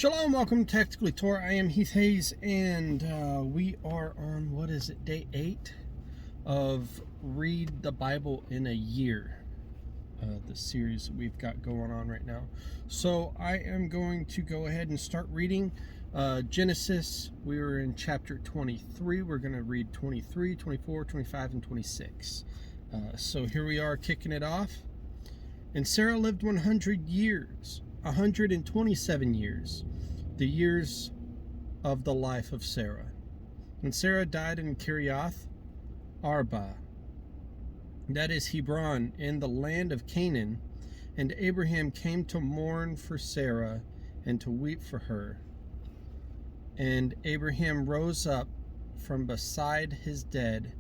Shalom, welcome to Tactically Torah. I am Heath Hayes, and we are on, day 8 of Read the Bible in a Year, the series that we've got going on right now. So I am going to go ahead and start reading Genesis. We were in chapter 23. We're going to read 23, 24, 25, and 26. So here we are kicking it off. And Sarah lived 100 years. 127 years, the years of the life of Sarah. And Sarah died in Kiriath Arba, that is Hebron, in the land of Canaan. And Abraham came to mourn for Sarah and to weep for her. And Abraham rose up from beside his dead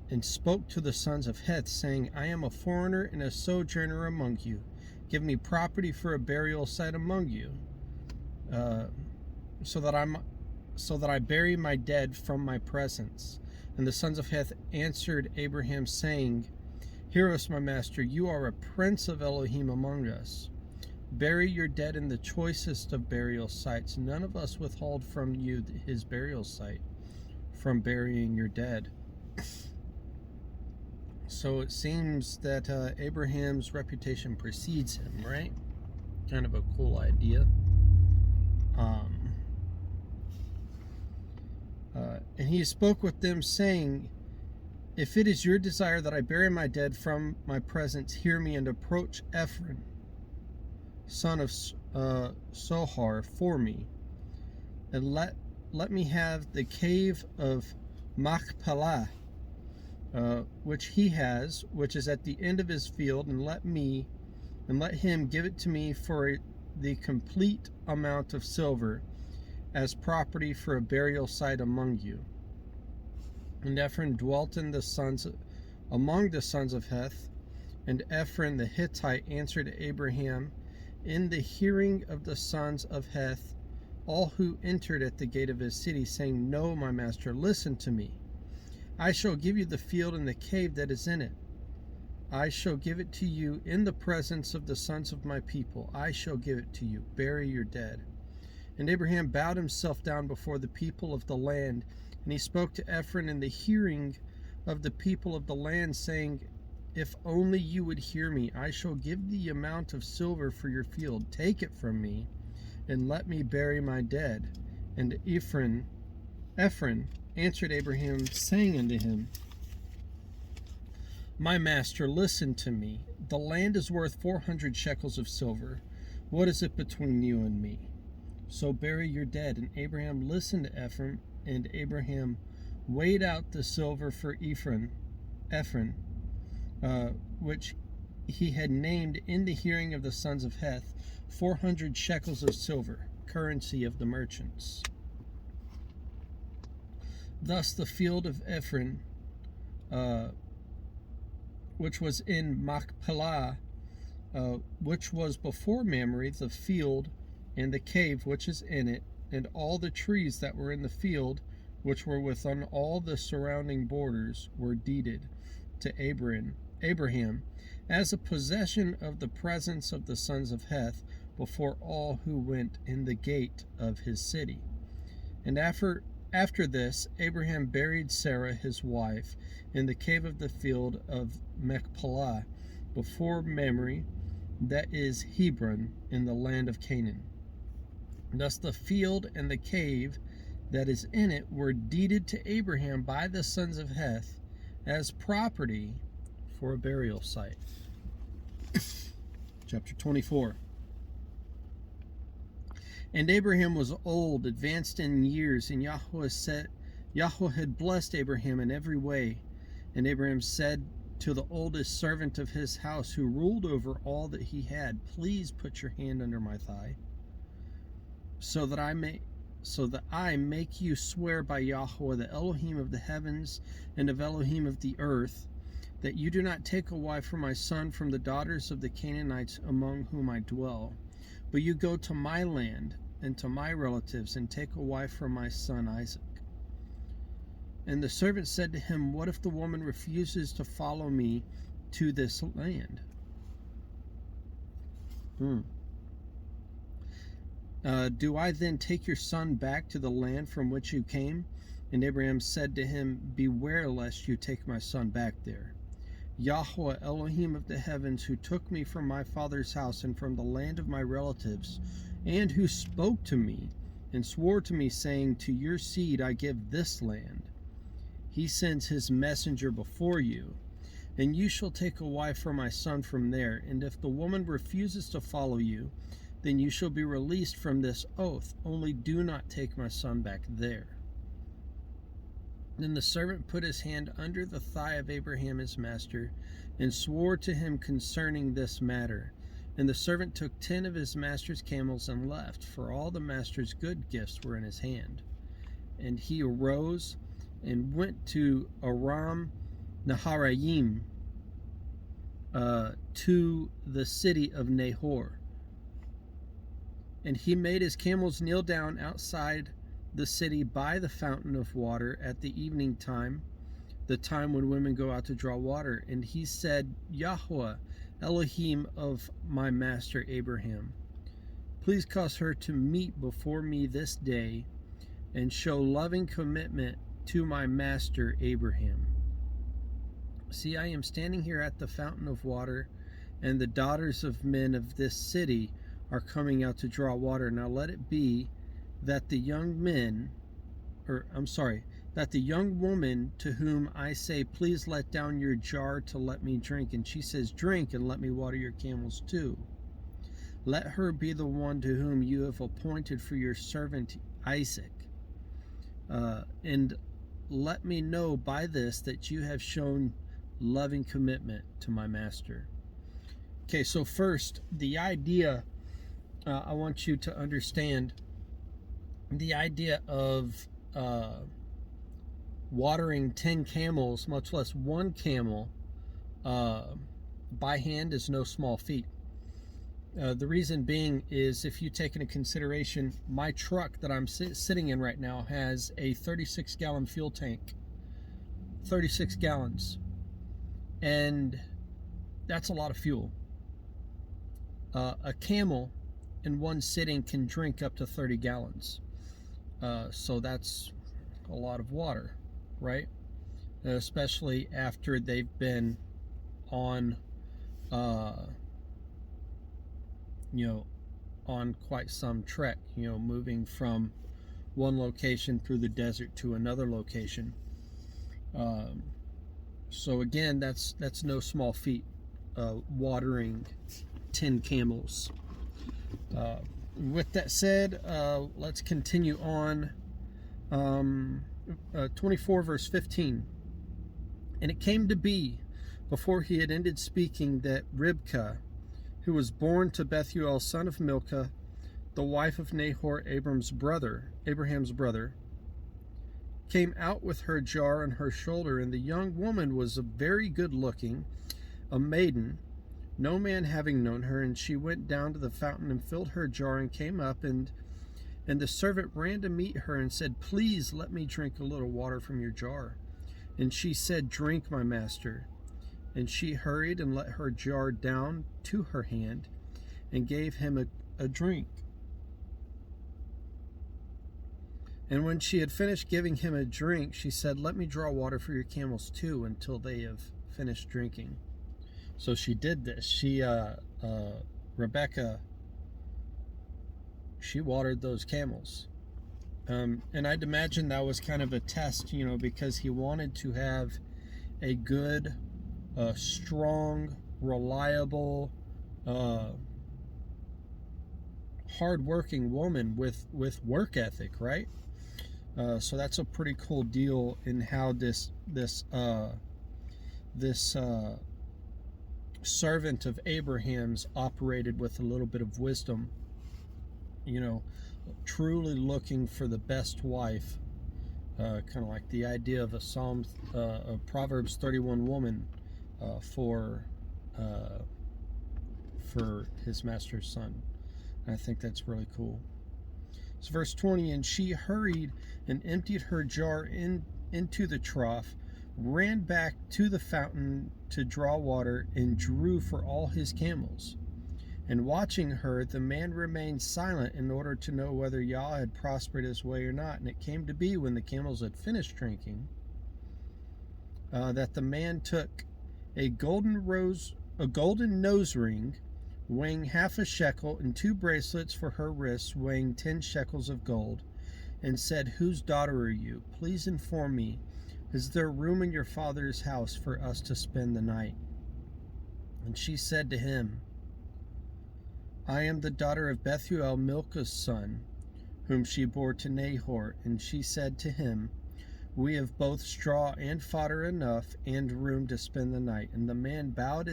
and spoke to the sons of Heth, saying, I am a foreigner and a sojourner among you. Give me property for a burial site among you, so that I bury my dead from my presence. And the sons of Heth answered Abraham, saying, Hear us, my master, you are a prince of Elohim among us. Bury your dead in the choicest of burial sites. None of us withhold from you his burial site from burying your dead. So it seems that Abraham's reputation precedes him, right? Kind of a cool idea. And he spoke with them, saying, If it is your desire that I bury my dead from my presence, hear me and approach Ephron, son of Sohar, for me, and let me have the cave of Machpelah, which he has, which is at the end of his field, and let him give it to me for the complete amount of silver as property for a burial site among you. And Ephron dwelt among the sons of Heth, and Ephron the Hittite answered Abraham in the hearing of the sons of Heth, all who entered at the gate of his city, saying, No, my master, listen to me. I shall give you the field and the cave that is in it. I shall give it to you in the presence of the sons of my people. I shall give it to you. Bury your dead. And Abraham bowed himself down before the people of the land, and he spoke to Ephron in the hearing of the people of the land, saying, If only you would hear me, I shall give the amount of silver for your field. Take it from me, and let me bury my dead. And Ephron answered Abraham, saying unto him, My master, listen to me. The land is worth 400 shekels of silver. What is it between you and me? So bury your dead. And Abraham listened to Ephron, and Abraham weighed out the silver for Ephron, which he had named in the hearing of the sons of Heth, 400 shekels of silver, currency of the merchants. Thus the field of Ephron, which was in Machpelah, which was before Mamre, the field and the cave which is in it, and all the trees that were in the field, which were within all the surrounding borders, were deeded to Abraham as a possession of the presence of the sons of Heth before all who went in the gate of his city. And after this, Abraham buried Sarah his wife in the cave of the field of Machpelah before Mamre, that is Hebron, in the land of Canaan. Thus the field and the cave that is in it were deeded to Abraham by the sons of Heth as property for a burial site. Chapter 24. And Abraham was old, advanced in years, and Yahweh had blessed Abraham in every way. And Abraham said to the oldest servant of his house, who ruled over all that he had, Please put your hand under my thigh, so that I make you swear by Yahweh, the Elohim of the heavens and of Elohim of the earth, that you do not take a wife for my son from the daughters of the Canaanites among whom I dwell, but you go to my land and to my relatives and take a wife for my son Isaac. And the servant said to him, What if the woman refuses to follow me to this land? Do I then take your son back to the land from which you came? And Abraham said to him, Beware lest you take my son back there. Yahweh, Elohim of the heavens, who took me from my father's house and from the land of my relatives, and who spoke to me and swore to me, saying, To your seed I give this land. He sends his messenger before you, and you shall take a wife for my son from there. And if the woman refuses to follow you, then you shall be released from this oath. Only do not take my son back there. Then the servant put his hand under the thigh of Abraham his master, and swore to him concerning this matter. And the servant took 10 of his master's camels and left, for all the master's good gifts were in his hand. And he arose and went to Aram Naharaim, to the city of Nahor. And he made his camels kneel down outside the city by the fountain of water at the evening time, the time when women go out to draw water. And he said, Yahweh, Elohim of my master Abraham, please cause her to meet before me this day, and show loving commitment to my master Abraham. See, I am standing here at the fountain of water, and the daughters of men of this city are coming out to draw water. Now let it be that the young woman to whom I say, Please let down your jar to let me drink, and she says, Drink, and let me water your camels too. Let her be the one to whom you have appointed for your servant Isaac. And let me know by this that you have shown loving commitment to my master. Okay, so first, the idea, I want you to understand the idea of watering 10 camels, much less one camel, by hand is no small feat. The reason being is, if you take into consideration, my truck that I'm sitting in right now has a 36-gallon fuel tank. 36 gallons. And that's a lot of fuel. A camel in one sitting can drink up to 30 gallons. So that's a lot of water, right? Especially after they've been on, on quite some trek, moving from one location through the desert to another location. So again, that's no small feat, watering 10 camels. With that said, let's continue on. 24 verse 15. And it came to be, before he had ended speaking, that Ribkah, who was born to Bethuel son of Milcah, the wife of Nahor, Abraham's brother, came out with her jar on her shoulder. And the young woman was very good looking, a maiden, no man having known her. And she went down to the fountain and filled her jar and came up, and the servant ran to meet her and said, Please let me drink a little water from your jar. And she said, Drink, my master. And she hurried and let her jar down to her hand and gave him a drink. And when she had finished giving him a drink, she said, Let me draw water for your camels too, until they have finished drinking. So she did this. Rebecca, she watered those camels. And I'd imagine that was kind of a test, because he wanted to have a good, strong, reliable, hardworking woman with work ethic, right? So that's a pretty cool deal in how this servant of Abraham's operated with a little bit of wisdom, truly looking for the best wife, kind of like the idea of a Proverbs 31 woman for his master's son. And I think that's really cool. So verse 20, and she hurried and emptied her jar into the trough, ran back to the fountain to draw water, and drew for all his camels. And watching her, the man remained silent in order to know whether Yah had prospered his way or not. And it came to be, when the camels had finished drinking, that the man took a golden nose ring weighing half a shekel, and 2 bracelets for her wrists weighing 10 shekels of gold, and said, "Whose daughter are you? Please inform me. Is there room in your father's house for us to spend the night?" And she said to him, "I am the daughter of Bethuel, Milcah's son, whom she bore to Nahor." And she said to him, "We have both straw and fodder enough, and room to spend the night." And the man bowed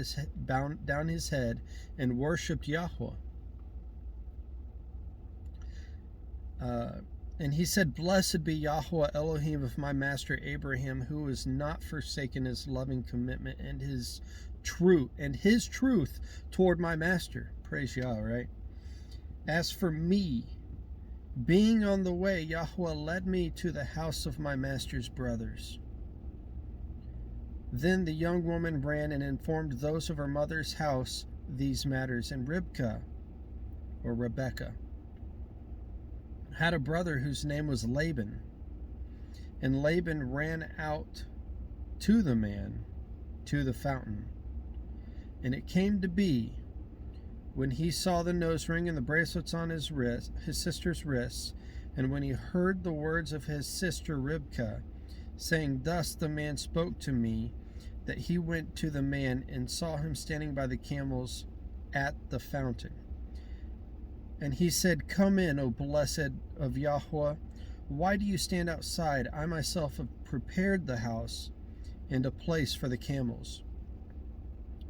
down his head and worshipped Yahweh. And he said, "Blessed be Yahweh Elohim of my master Abraham, who has not forsaken his loving commitment and his truth toward my master." Praise Yah, right? "As for me, being on the way, Yahweh led me to the house of my master's brothers." Then the young woman ran and informed those of her mother's house these matters. And Rebekah had a brother whose name was Laban. And Laban ran out to the man to the fountain. And it came to be, when he saw the nose ring and the bracelets on his sister's wrists, and when he heard the words of his sister Ribkah, saying, "Thus the man spoke to me," that he went to the man and saw him standing by the camels at the fountain. And he said, "Come in, O blessed of Yahweh. Why do you stand outside? I myself have prepared the house and a place for the camels."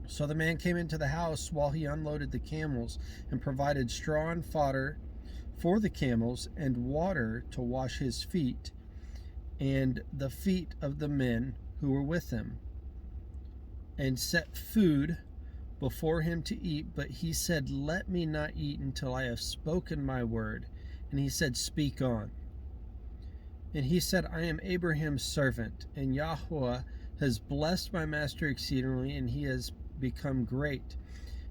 So the man came into the house while he unloaded the camels, and provided straw and fodder for the camels, and water to wash his feet and the feet of the men who were with him, and set food before him to eat. But he said, "Let me not eat until I have spoken my word." And he said, "Speak on." And he said, "I am Abraham's servant, and Yahweh has blessed my master exceedingly, and he has become great.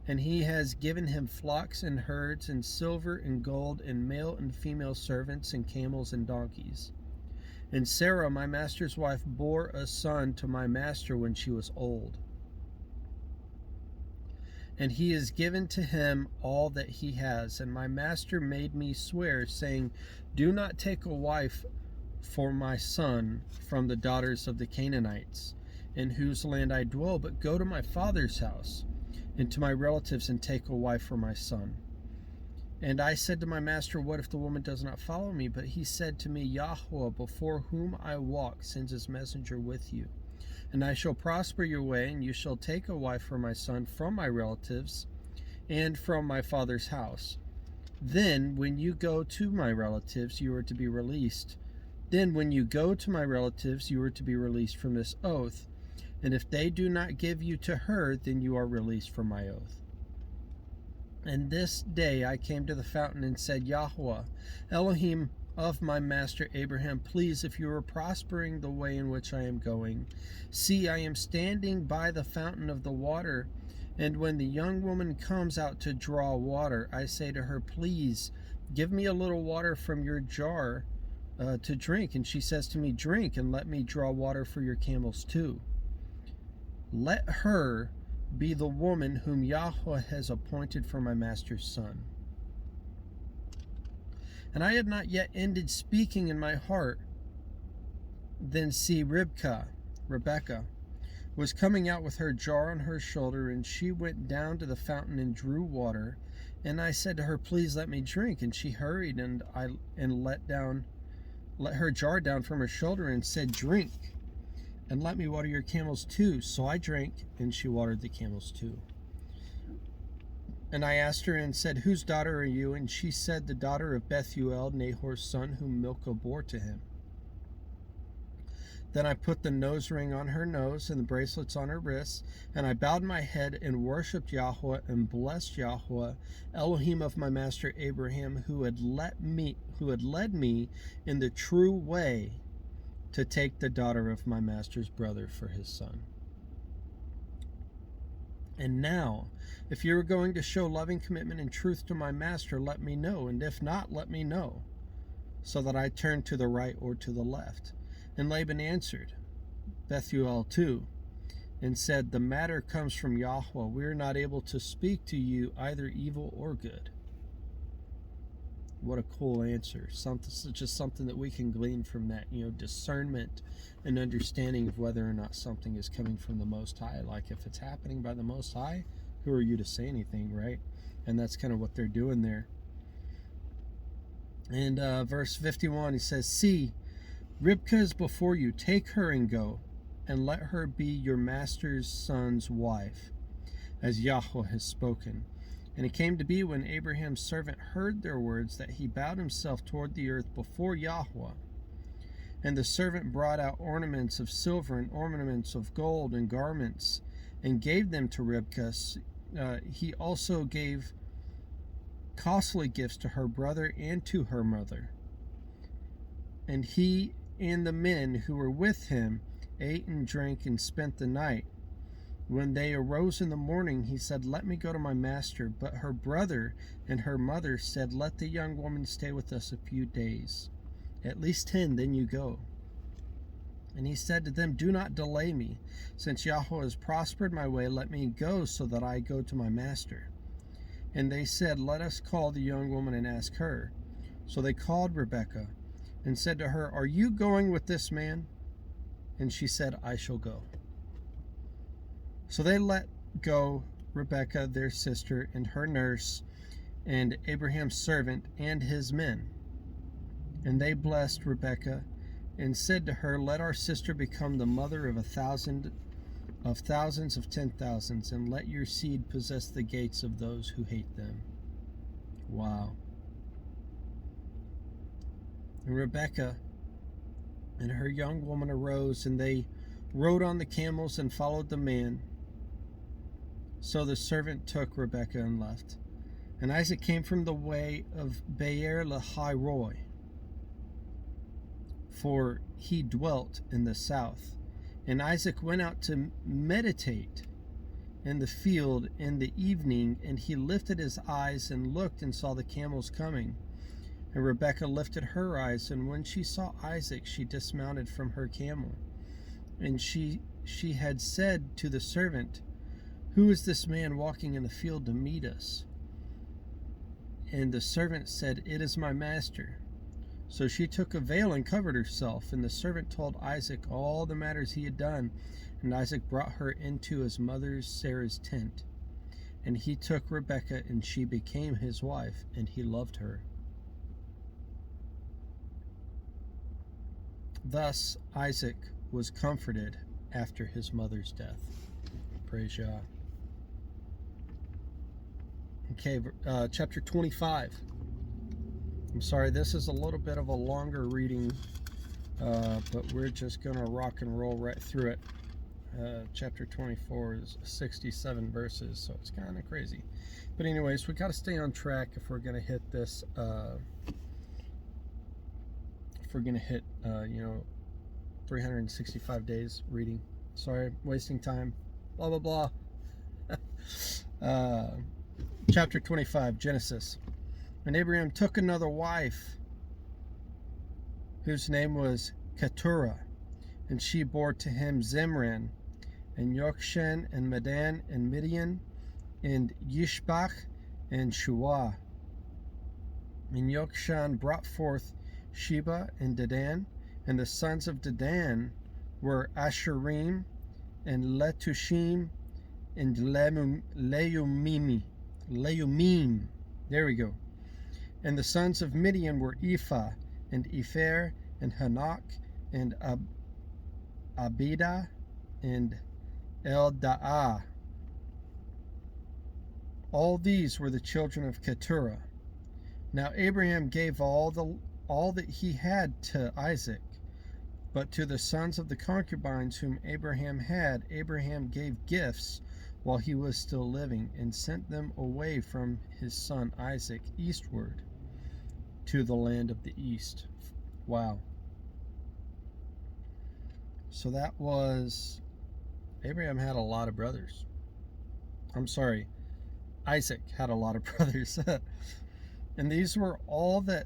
And he has given him flocks and herds, and silver and gold, and male and female servants, and camels and donkeys. And Sarah, my master's wife, bore a son to my master when she was old. And he has given to him all that he has. And my master made me swear, saying, 'Do not take a wife for my son from the daughters of the Canaanites, in whose land I dwell, but go to my father's house and to my relatives and take a wife for my son.' And I said to my master, 'What if the woman does not follow me?' But he said to me, 'Yahweh, before whom I walk, sends his messenger with you. And I shall prosper your way, and you shall take a wife for my son from my relatives and from my father's house. Then when you go to my relatives, you are to be released. Then when you go to my relatives, you are to be released from this oath. And if they do not give you to her, then you are released from my oath.' And this day I came to the fountain and said, 'Yahweh, Elohim of my master Abraham, please, if you are prospering the way in which I am going, see, I am standing by the fountain of the water. And when the young woman comes out to draw water, I say to her, please, give me a little water from your jar to drink. And she says to me, drink, and let me draw water for your camels too. Let her be the woman whom Yahweh has appointed for my master's son.' And I had not yet ended speaking in my heart. Then see, Rebekah, was coming out with her jar on her shoulder, and she went down to the fountain and drew water. And I said to her, please let me drink. And she hurried, and let her jar down from her shoulder and said, drink, and let me water your camels too. So I drank, and she watered the camels too. And I asked her and said, whose daughter are you? And she said, the daughter of Bethuel, Nahor's son, whom Milcah bore to him. Then I put the nose ring on her nose and the bracelets on her wrists, and I bowed my head and worshipped Yahweh and blessed Yahweh, Elohim of my master Abraham, who had led me in the true way to take the daughter of my master's brother for his son. And now, if you are going to show loving commitment and truth to my master, let me know, and if not, let me know, so that I turn to the right or to the left. And Laban answered Bethuel too, and said, the matter comes from Yahweh. We are not able to speak to you either evil or good. What a cool answer. Just something that we can glean from that, discernment and understanding of whether or not something is coming from the Most High. Like, if it's happening by the Most High, who are you to say anything, right? And that's kind of what they're doing there. And verse 51, he says, see, Ribkah is before you. Take her and go, and let her be your master's son's wife, as Yahweh has spoken. And it came to be, when Abraham's servant heard their words, that he bowed himself toward the earth before Yahweh. And the servant brought out ornaments of silver and ornaments of gold and garments, and gave them to Ribkah. He also gave costly gifts to her brother and to her mother. And he and the men who were with him ate and drank and spent the night. When they arose in the morning, he said, let me go to my master. But her brother and her mother said, let the young woman stay with us a few days, at least 10, then you go. And he said to them, do not delay me. Since Yahweh has prospered my way, let me go, so that I go to my master. And they said, let us call the young woman and ask her. So they called Rebekah and said to her, are you going with this man? And she said, I shall go. So they let go Rebekah, their sister, and her nurse, and Abraham's servant, and his men. And they blessed Rebekah, and said to her, let our sister become the mother of thousands of 10,000s, and let your seed possess the gates of those who hate them. Wow. And Rebekah and her young woman arose, and they rode on the camels and followed the man. So the servant took Rebekah and left. And Isaac came from the way of Beer Lahai Roi, for he dwelt in the south. And Isaac went out to meditate in the field in the evening, and he lifted his eyes and looked and saw the camels coming. And Rebekah lifted her eyes, and when she saw Isaac, she dismounted from her camel. And she had said to the servant, who is this man walking in the field to meet us? And the servant said, it is my master. So she took a veil and covered herself, and the servant told Isaac all the matters he had done. And Isaac brought her into his mother Sarah's tent. And he took Rebekah, and she became his wife, and he loved her. Thus Isaac was comforted after his mother's death. Praise Yah. Okay, chapter 25. I'm sorry, this is a little bit of a longer reading, but we're just going to rock and roll right through it. Chapter 24 is 67 verses, so it's kind of crazy. But anyways, we got to stay on track if we're going to hit this, if we're going to hit, 365 days reading. Sorry, wasting time. Blah, blah, blah. Chapter 25, Genesis. And Abraham took another wife, whose name was Keturah, and she bore to him Zimran, and Yokshan, and Medan, and Midian, and Yishbach, and Shuah. And Yokshan brought forth Sheba and Dedan, and the sons of Dedan were Asherim, and Letushim, and Leumim. There we go. And the sons of Midian were Ephah, and Epher, and Hanok, and Abidah, and Eldaah. All these were the children of Keturah. Now Abraham gave all that he had to Isaac, but to the sons of the concubines whom Abraham had, Abraham gave gifts while he was still living, and sent them away from his son Isaac eastward to the land of the east. Wow. So that was, Abraham had a lot of brothers. I'm sorry, Isaac had a lot of brothers. And these were all the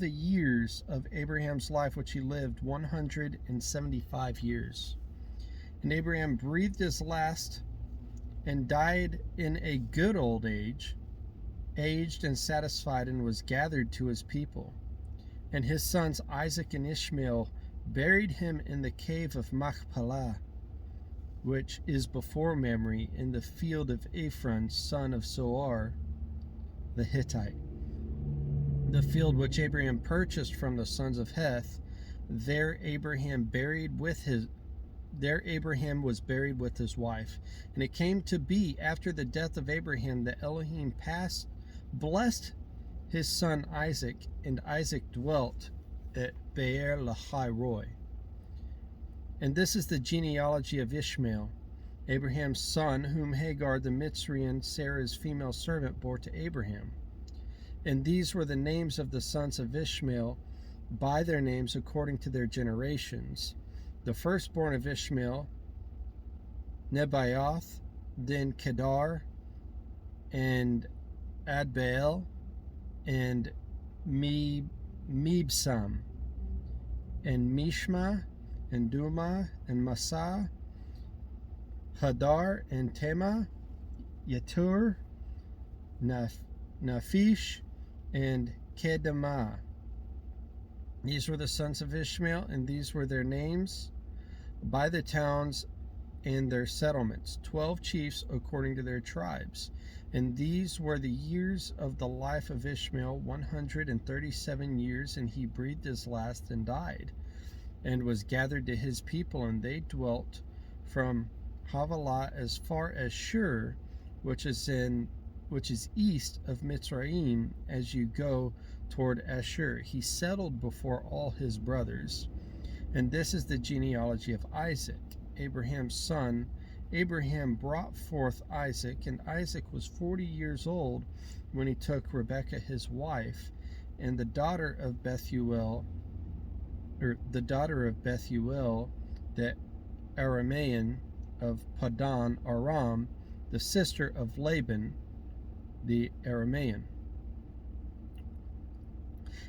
years of Abraham's life, which he lived 175 years. And Abraham breathed his last and died in a good old age, aged and satisfied, and was gathered to his people. And his sons Isaac and Ishmael buried him in the cave of Machpelah, which is before Mamre, in the field of Ephron, son of Zohar the Hittite. The field which Abraham purchased from the sons of Heth, there Abraham was buried with his wife. And it came to be after the death of Abraham that Elohim blessed his son Isaac, and Isaac dwelt at Beer Lahai Roi. And this is the genealogy of Ishmael, Abraham's son, whom Hagar the Mitzrian, Sarah's female servant, bore to Abraham. And these were the names of the sons of Ishmael, by their names according to their generations. The firstborn of Ishmael, Nebaioth, then Kedar, and Adbeel, and Mibsam, and Mishma, and Duma, and Massa, Hadar, and Tema, Yetur, Naphish, and Kedemah. These were the sons of Ishmael, and these were their names by the towns and their settlements, 12 chiefs according to their tribes. And these were the years of the life of Ishmael, 137 years, and he breathed his last and died, and was gathered to his people, and they dwelt from Havilah as far as Shur, which is east of Mitzrayim, as you go toward Ashur. He settled before all his brothers. And this is the genealogy of Isaac, Abraham's son. Abraham brought forth Isaac, and Isaac was 40 years old when he took Rebekah his wife, and the daughter of Bethuel, the Aramean of Padan Aram, the sister of Laban the Aramean.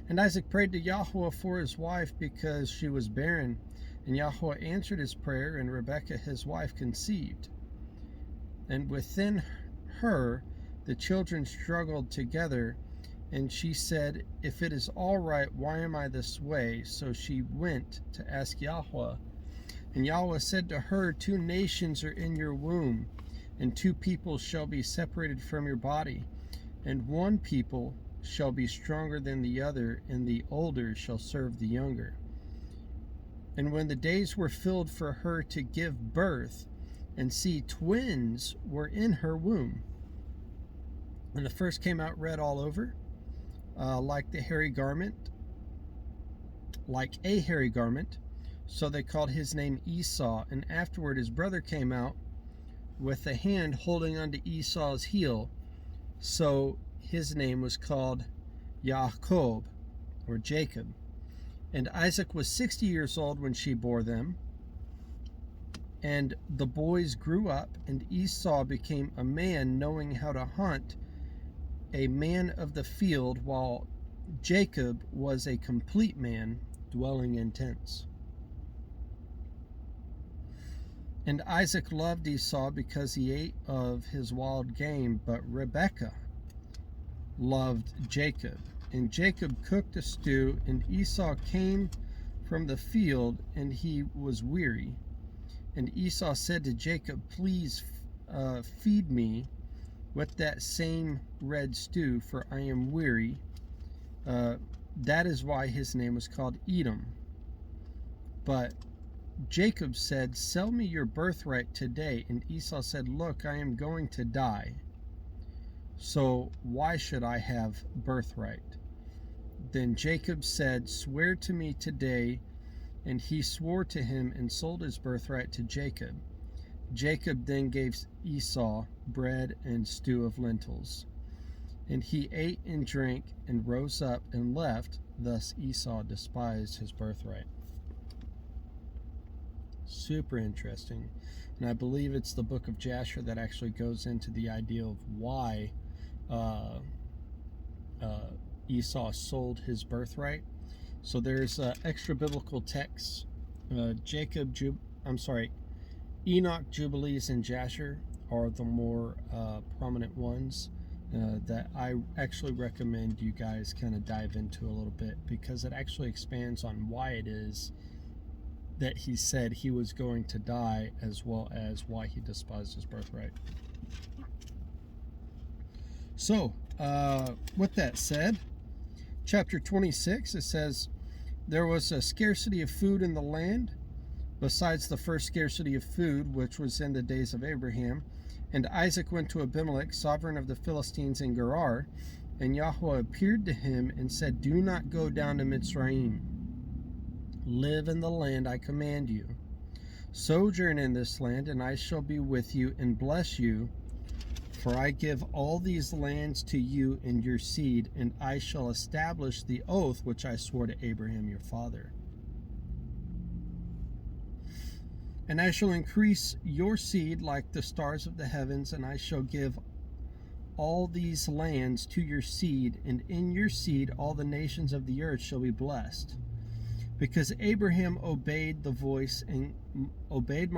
And Isaac prayed to Yahweh for his wife because she was barren, and Yahweh answered his prayer, and Rebekah his wife conceived. And within her the children struggled together, and she said, "If it is all right, why am I this way?" So she went to ask Yahweh. And Yahweh said to her, "Two nations are in your womb, and two peoples shall be separated from your body, and one people shall be stronger than the other, and the older shall serve the younger." And when the days were filled for her to give birth, and see, twins were in her womb, and the first came out red all over, like a hairy garment, so they called his name Esau. And afterward his brother came out with a hand holding onto Esau's heel, so his name was called Yaakov, or Jacob. And Isaac was 60 years old when she bore them. And the boys grew up, and Esau became a man knowing how to hunt, a man of the field, while Jacob was a complete man dwelling in tents. And Isaac loved Esau because he ate of his wild game, but Rebekah loved Jacob. And Jacob cooked a stew, and Esau came from the field, and he was weary. And Esau said to Jacob, "Please feed me with that same red stew, for I am weary." That is why his name was called Edom. But Jacob said, "Sell me your birthright today." And Esau said, "Look, I am going to die, so why should I have birthright?" Then Jacob said, "Swear to me today." And he swore to him and sold his birthright to Jacob. Jacob then gave Esau bread and stew of lentils. And he ate and drank and rose up and left. Thus Esau despised his birthright. Super interesting. And I believe it's the book of Jasher that actually goes into the idea of why uh, Esau sold his birthright. So there's extra biblical texts. Enoch, Jubilees, and Jasher are the more prominent ones that I actually recommend you guys kind of dive into a little bit, because it actually expands on why it is that he said he was going to die, as well as why he despised his birthright. So, with that said, chapter 26, it says, there was a scarcity of food in the land, besides the first scarcity of food, which was in the days of Abraham. And Isaac went to Abimelech, sovereign of the Philistines, in Gerar. And Yahweh appeared to him and said, do not go down to Mitzrayim. Live in the land I command you. Sojourn in this land, and I shall be with you and bless you. For I give all these lands to you and your seed, and I shall establish the oath which I swore to Abraham your father. And I shall increase your seed like the stars of the heavens, and I shall give all these lands to your seed, and in your seed all the nations of the earth shall be blessed. Because Abraham obeyed my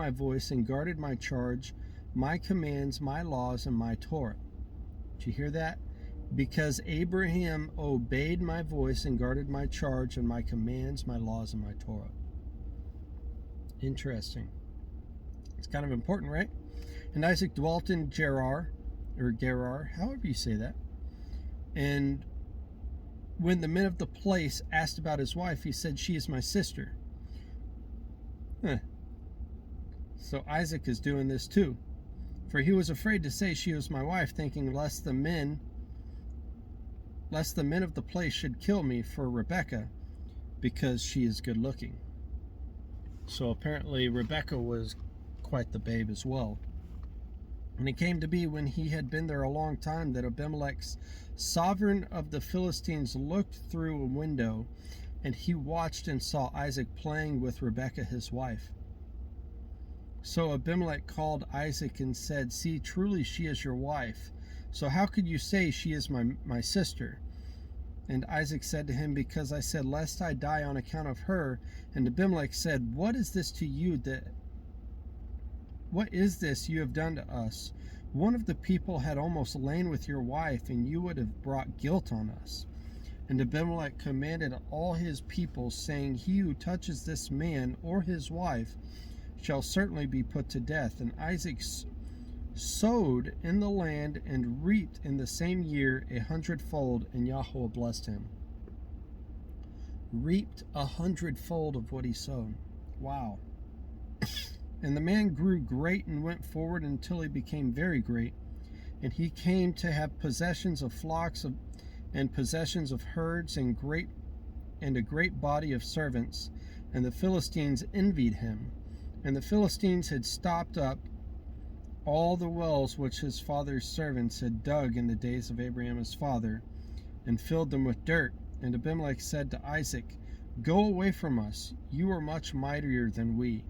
voice and guarded my charge, my commands, my laws, and my Torah. Did you hear that? Because Abraham obeyed my voice and guarded my charge and my commands, my laws, and my Torah. Interesting. It's kind of important, right? And Isaac dwelt in Gerar, however you say that. And when the men of the place asked about his wife, he said, she is my sister. So Isaac is doing this too. For he was afraid to say she was my wife, thinking lest the men of the place should kill me for Rebekah, because she is good looking. So apparently Rebekah was quite the babe as well. And it came to be, when he had been there a long time, that Abimelech, sovereign of the Philistines, looked through a window, and he watched and saw Isaac playing with Rebekah his wife. So Abimelech called Isaac and said, see, truly she is your wife. So how could you say she is my sister? And Isaac said to him, because I said, lest I die on account of her. And Abimelech said, what is this you have done to us? One of the people had almost lain with your wife, and you would have brought guilt on us. And Abimelech commanded all his people, saying, he who touches this man or his wife shall certainly be put to death. And Isaac sowed in the land and reaped in the same year 100-fold, and Yahweh blessed him. Reaped 100-fold of what he sowed. Wow. And the man grew great and went forward until he became very great. And he came to have possessions of flocks and possessions of herds and a great body of servants. And the Philistines envied him. And the Philistines had stopped up all the wells which his father's servants had dug in the days of Abraham his father, and filled them with dirt. And Abimelech said to Isaac, go away from us, you are much mightier than we.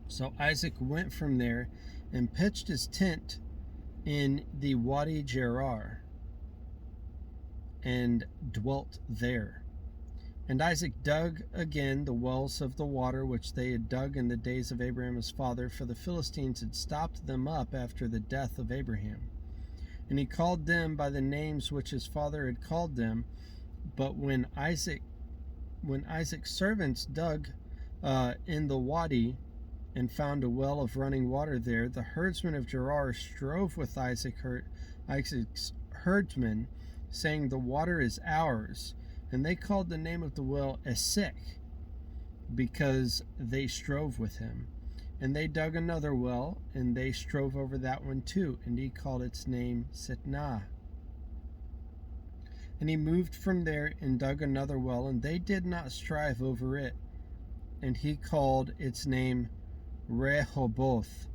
So Isaac went from there and pitched his tent in the Wadi Gerar and dwelt there. And Isaac dug again the wells of the water which they had dug in the days of Abraham his father, for the Philistines had stopped them up after the death of Abraham. And he called them by the names which his father had called them. But when Isaac's servants dug in the wadi and found a well of running water there, the herdsmen of Gerar strove with Isaac's herdsmen, saying, the water is ours. And they called the name of the well Esek, because they strove with him. And they dug another well, and they strove over that one too, and he called its name Sitnah. And he moved from there and dug another well, and they did not strive over it. And he called its name Rehoboth,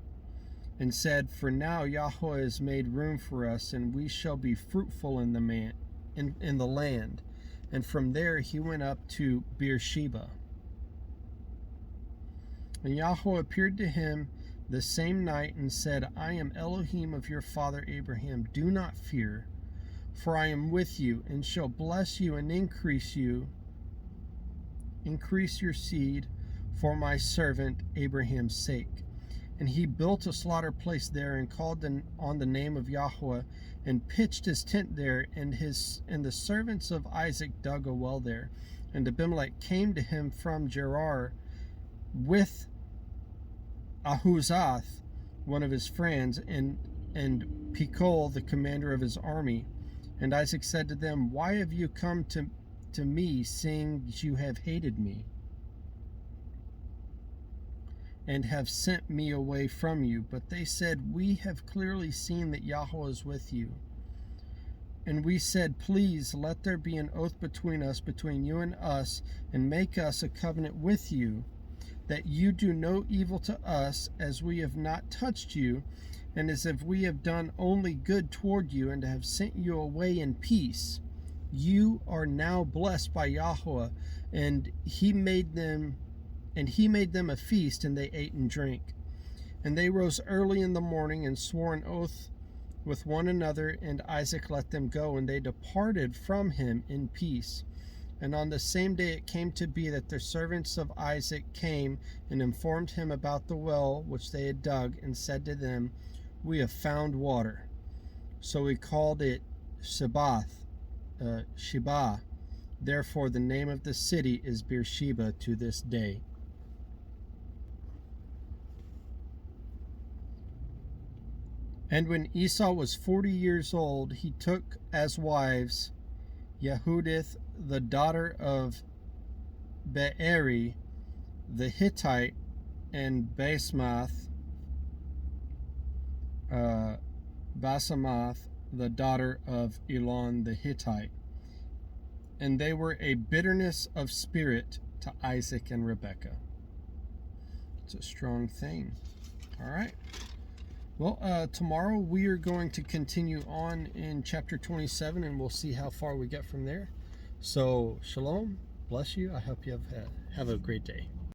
and said, for now Yahweh has made room for us, and we shall be fruitful in the land. And from there he went up to Beersheba. And Yahweh appeared to him the same night and said, I am Elohim of your father Abraham. Do not fear, for I am with you, and shall bless you and increase your seed for my servant Abraham's sake. And he built a slaughter place there, and called on the name of Yahweh, and pitched his tent there, and the servants of Isaac dug a well there. And Abimelech came to him from Gerar with Ahuzath, one of his friends, and Pekol, the commander of his army. And Isaac said to them, Why have you come to me, seeing you have hated me, and have sent me away from you? But they said, We have clearly seen that Yahweh is with you. And we said, Please let there be an oath between us, between you and us, and make us a covenant with you, that you do no evil to us, as we have not touched you, and as if we have done only good toward you, and have sent you away in peace. You are now blessed by Yahweh. And he made them a feast, and they ate and drank. And they rose early in the morning and swore an oath with one another, and Isaac let them go, and they departed from him in peace. And on the same day it came to be that the servants of Isaac came and informed him about the well which they had dug, and said to them, We have found water. So he called it Sheba. Therefore the name of the city is Beersheba to this day. And when Esau was 40 years old, he took as wives Yehudith, the daughter of Beeri the Hittite, and Basemath, the daughter of Elon the Hittite. And they were a bitterness of spirit to Isaac and Rebekah. It's a strong thing. All right. Well, tomorrow we are going to continue on in chapter 27, and we'll see how far we get from there. So, shalom, bless you. I hope you have a great day.